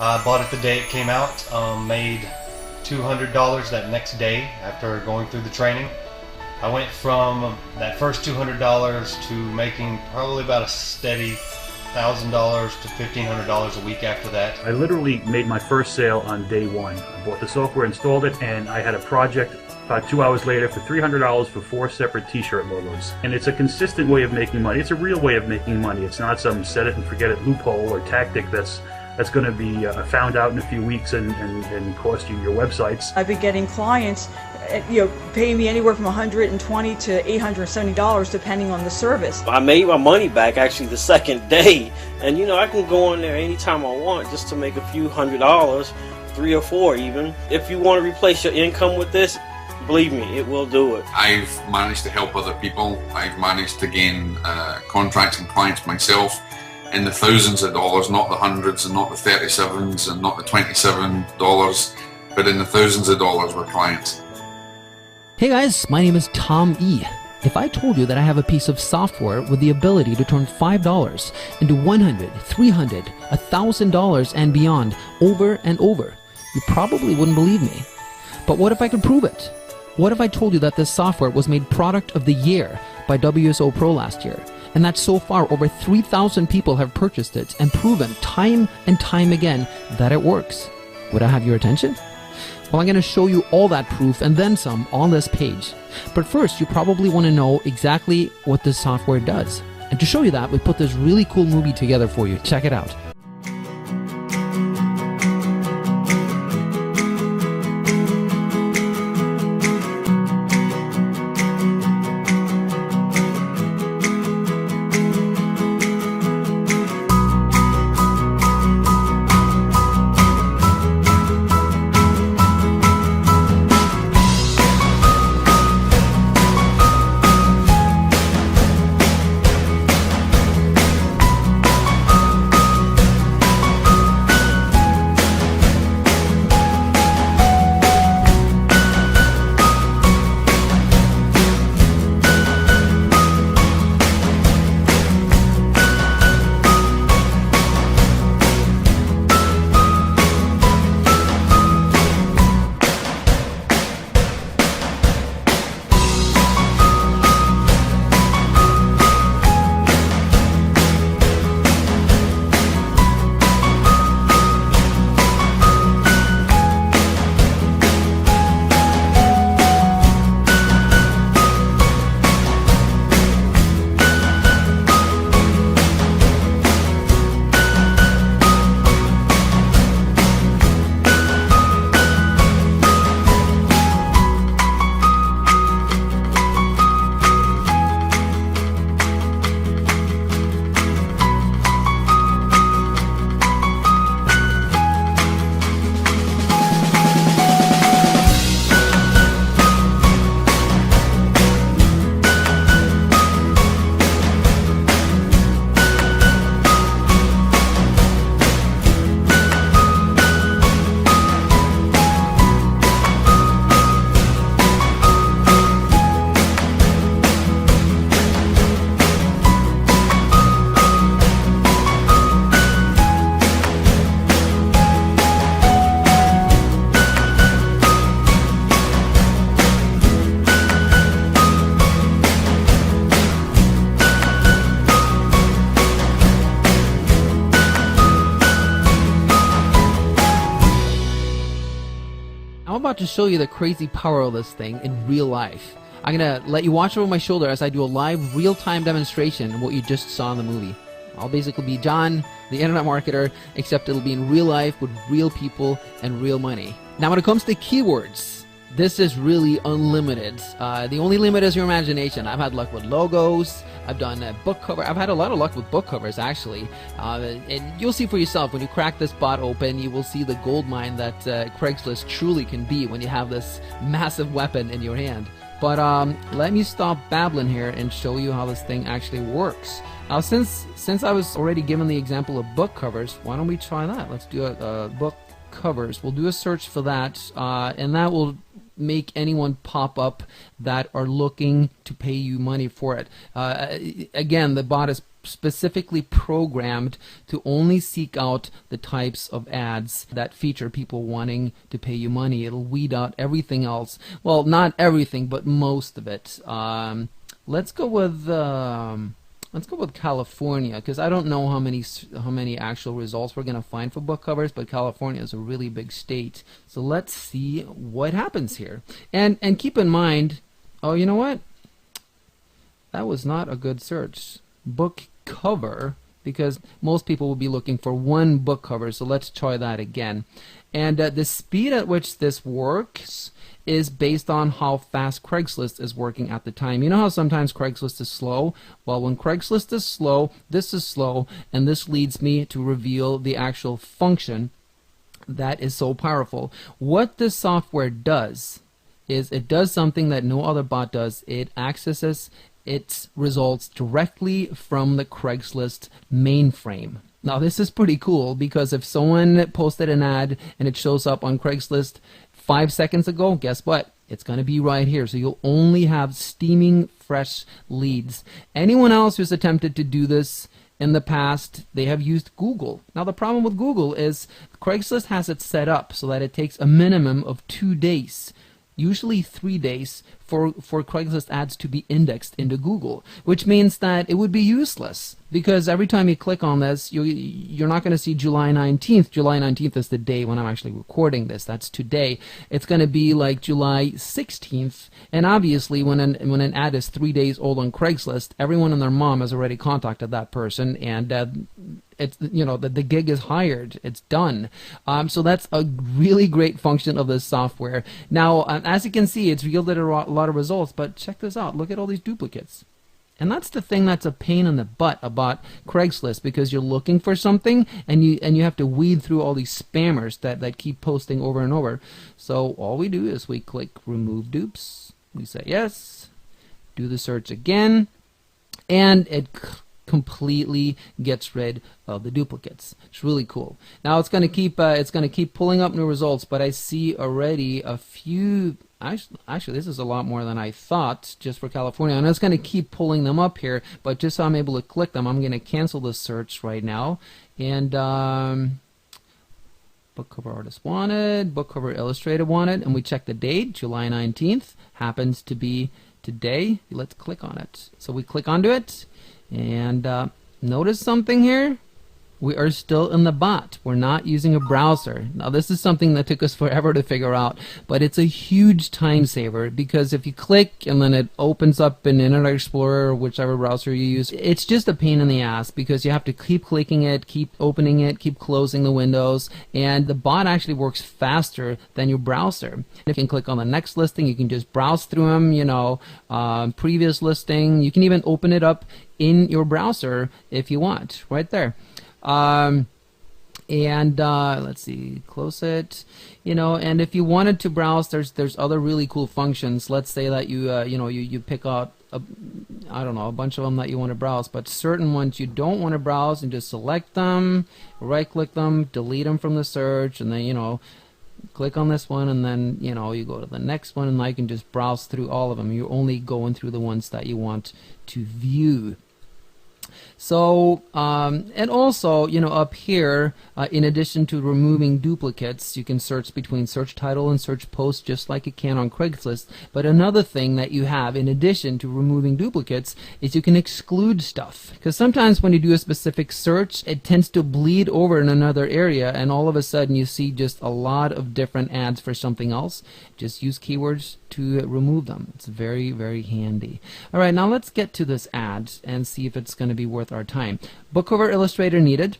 I bought it the day it came out, made $200 that next day after going through the training. I went from that first $200 to making probably about a steady $1,000 to $1,500 a week after that. I literally made my first sale on day one. I bought the software, installed it, and I had a project about 2 hours later for $300 for 4 separate t-shirt logos. And it's a consistent way of making money. It's a real way of making money. It's not some set it and forget it loophole or tactic that's going to be found out in a few weeks and cost you your websites. I've been getting clients, paying me anywhere from $120 to $870 depending on the service. I made my money back actually the second day, and I can go on there anytime I want just to make a few $100s, 3 or 4 even. If you want to replace your income with this, believe me, it will do it. I've managed to help other people. I've managed to gain contracts and clients myself in the thousands of dollars, not the hundreds and not the 37s and not the $27, but in the thousands of dollars with clients. Hey guys, my name is Tom E. If I told you that I have a piece of software with the ability to turn $5 into $100, $300, $1,000 and beyond over and over, you probably wouldn't believe me. But what if I could prove it? What if I told you that this software was made Product of the Year by WSO Pro last year, and that so far over 3,000 people have purchased it and proven time and time again that it works? Would I have your attention? Well, I'm going to show you all that proof and then some on this page. But first, you probably want to know exactly what this software does. And to show you that, we put this really cool movie together for you. Check it out. I'm about to show you the crazy power of this thing in real life. I'm going to let you watch over my shoulder as I do a live real-time demonstration of what you just saw in the movie. I'll basically be John, the internet marketer, except it'll be in real life with real people and real money. Now when it comes to keywords, this is really unlimited. The only limit is your imagination. I've had luck with logos. I've done a book cover. I've had a lot of luck with book covers, actually. And you'll see for yourself when you crack this bot open, you will see the gold mine that Craigslist truly can be when you have this massive weapon in your hand. But let me stop babbling here and show you how this thing actually works. Now, since I was already given the example of book covers, why don't we try that? Let's do a book covers. We'll do a search for that, and that will make anyone pop up that are looking to pay you money for it. Again, the bot is specifically programmed to only seek out the types of ads that feature people wanting to pay you money. It'll weed out everything else. Well, not everything, but most of it. Let's go with California, because I don't know how many actual results we're gonna find for book covers, but California is a really big state. So let's see what happens here. And keep in mind, oh, you know what? That was not a good search. Book cover, because most people will be looking for one book cover, so let's try that again. And the speed at which this works is based on how fast Craigslist is working at the time. You know how sometimes Craigslist is slow? Well, when Craigslist is slow, this is slow, and this leads me to reveal the actual function that is so powerful. What this software does is it does something that no other bot does. It accesses its results directly from the Craigslist mainframe. Now this is pretty cool, because if someone posted an ad and it shows up on Craigslist 5 seconds ago, guess what? It's going to be right here. So you'll only have steaming fresh leads. Anyone else who's attempted to do this in the past, they have used Google. Now the problem with Google is Craigslist has it set up so that it takes a minimum of 2 days, usually 3 days, for Craigslist ads to be indexed into Google, which means that it would be useless, because every time you click on this, you're not going to see July 19th. July 19th is the day when I'm actually recording this. That's today. It's going to be like July 16th, and obviously when an ad is 3 days old on Craigslist, everyone and their mom has already contacted that person, and it's, you know, the gig is hired. It's done. So that's a really great function of this software. Now, as you can see, it's yielded a lot of results, but check this out. Look at all these duplicates. And that's the thing that's a pain in the butt about Craigslist, because you're looking for something and you have to weed through all these spammers that keep posting over and over. So all we do is we click remove dupes. We say yes, do the search again, and it completely gets rid of the duplicates. It's really cool. Now it's going to keep pulling up new results, but I see already a few. Actually, this is a lot more than I thought just for California, and it's going to keep pulling them up here. But just so I'm able to click them, I'm going to cancel the search right now. And book cover artist wanted, book cover illustrator wanted, and we check the date. July 19th happens to be today. Let's click on it. So we click onto it. And notice something here. We are still in the bot. We're not using a browser. Now this is something that took us forever to figure out, but it's a huge time saver, because if you click and then it opens up in Internet Explorer or whichever browser you use, it's just a pain in the ass, because you have to keep clicking it, keep opening it, keep closing the windows, and the bot actually works faster than your browser. If you can click on the next listing, you can just browse through them, you know, previous listing. You can even open it up in your browser if you want, right there. Let's see, close it, you know, and if you wanted to browse, there's other really cool functions. Let's say that you pick out I don't know, a bunch of them that you want to browse, but certain ones you don't want to browse, and just select them, right click them, delete them from the search, and then, you know, click on this one, and then, you know, you go to the next one, and now you can just browse through all of them. You're only going through the ones that you want to view. So, and also, you know, up here, in addition to removing duplicates, you can search between search title and search post just like you can on Craigslist. But another thing that you have, in addition to removing duplicates, is you can exclude stuff. Because sometimes when you do a specific search, it tends to bleed over in another area, and all of a sudden you see just a lot of different ads for something else. Just use keywords to remove them. It's very, very handy. All right, now let's get to this ad and see if it's going to be worth our time. Book cover illustrator needed.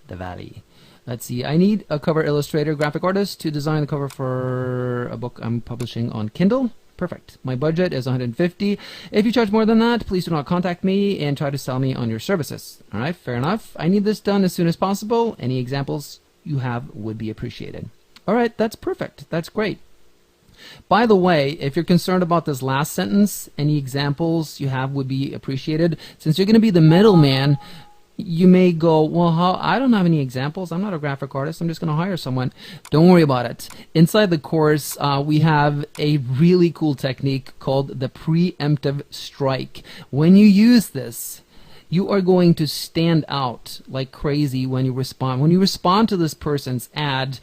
The Valley. Let's see. I need a cover illustrator, graphic artist to design the cover for a book I'm publishing on Kindle. Perfect. My budget is $150. If you charge more than that, please do not contact me and try to sell me on your services. All right, fair enough. I need this done as soon as possible. Any examples you have would be appreciated. All right, that's perfect. That's great. By the way, if you're concerned about this last sentence, any examples you have would be appreciated. Since you're going to be the middleman, you may go, well, I don't have any examples. I'm not a graphic artist. I'm just going to hire someone. Don't worry about it. Inside the course, we have a really cool technique called the preemptive strike. When you use this, you are going to stand out like crazy when you respond. When you respond to this person's ad,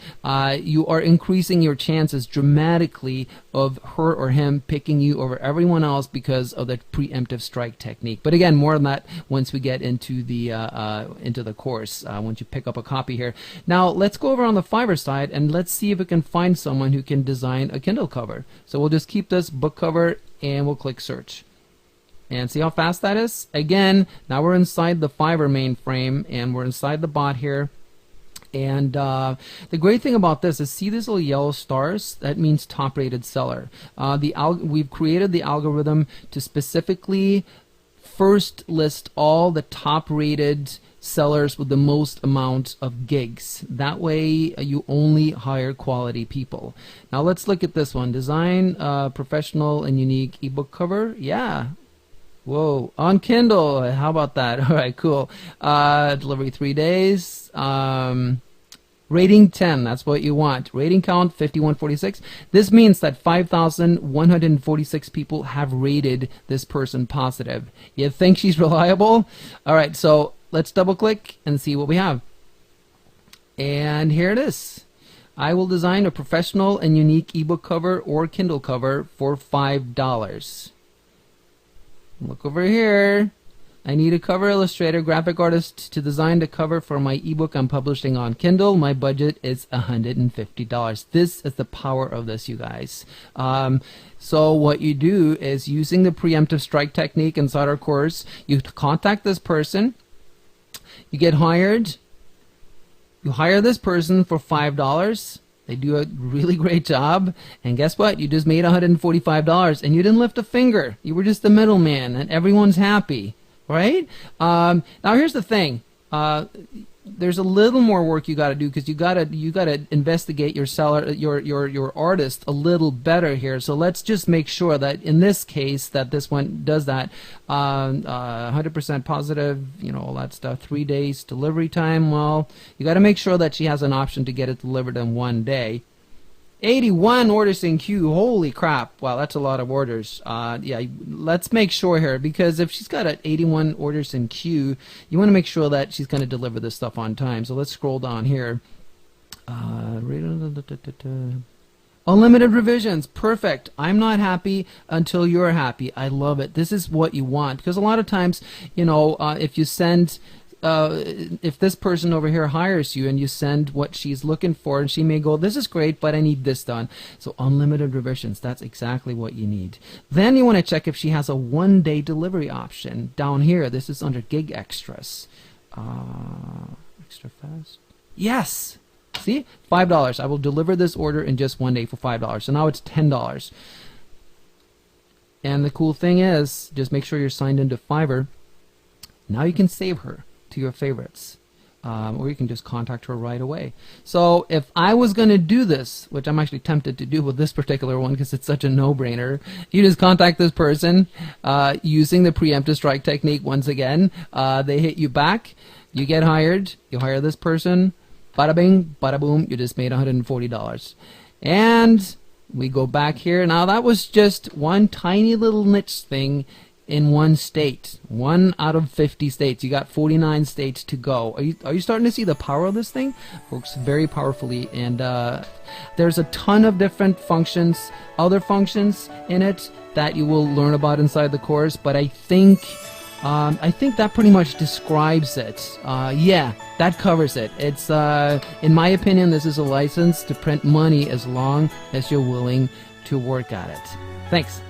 you are increasing your chances dramatically of her or him picking you over everyone else because of the preemptive strike technique. But again, more on that once we get into the course, once you pick up a copy here. Now let's go over on the Fiverr side and let's see if we can find someone who can design a Kindle cover. So we'll just keep this book cover and we'll click search. And see how fast that is? Again, now we're inside the Fiverr mainframe and we're inside the bot here. And the great thing about this is, see these little yellow stars? That means top rated seller. We've created the algorithm to specifically first list all the top rated sellers with the most amount of gigs. That way you only hire quality people. Now let's look at this one. Design professional and unique ebook cover. Yeah. Whoa, on Kindle. How about that? All right, cool. Delivery 3 days. Rating 10. That's what you want. Rating count 5146. This means that 5,146 people have rated this person positive. You think she's reliable? All right, so let's double click and see what we have. And here it is. I will design a professional and unique ebook cover or Kindle cover for $5. Look over here. I need a cover illustrator, graphic artist to design the cover for my ebook I'm publishing on Kindle. My budget is $150. This is the power of this, you guys. So what you do is, using the preemptive strike technique inside our course, you contact this person, you get hired, you hire this person for $5. They do a really great job, and guess what? You just made $145, and you didn't lift a finger. You were just the middleman, and everyone's happy, right? Now here's the thing. There's a little more work you got to do, because you got to investigate your seller, your artist a little better here. So let's just make sure that in this case that this one does that. 100% positive, you know, all that stuff. 3 days delivery time. Well, you got to make sure that she has an option to get it delivered in 1 day. 81 orders in queue. Holy crap. Wow, that's a lot of orders. Yeah, let's make sure here, because if she's got 81 orders in queue, you want to make sure that she's going to deliver this stuff on time. So let's scroll down here. Unlimited revisions. Perfect. I'm not happy until you're happy. I love it. This is what you want, because a lot of times, you know, if you send... if this person over here hires you and you send what she's looking for, and she may go, this is great, but I need this done. So unlimited revisions, that's exactly what you need. Then you want to check if she has a 1-day delivery option. Down here, this is under gig extras. Extra fast. Yes! See? $5. I will deliver this order in just 1 day for $5. So now it's $10. And the cool thing is, just make sure you're signed into Fiverr. Now you can save her to your favorites, or you can just contact her right away. So if I was going to do this, which I'm actually tempted to do with this particular one because it's such a no-brainer, you just contact this person using the preemptive strike technique once again. They hit you back, you get hired, you hire this person, bada bing, bada boom, you just made $140. And we go back here. Now that was just one tiny little niche thing in one state. 1 out of 50 states. You got 49 states to go. Are you starting to see the power of this thing? Works very powerfully, and there's a ton of different functions, other functions in it that you will learn about inside the course, but I think that pretty much describes it. Yeah, that covers it. It's in my opinion, this is a license to print money as long as you're willing to work at it. Thanks.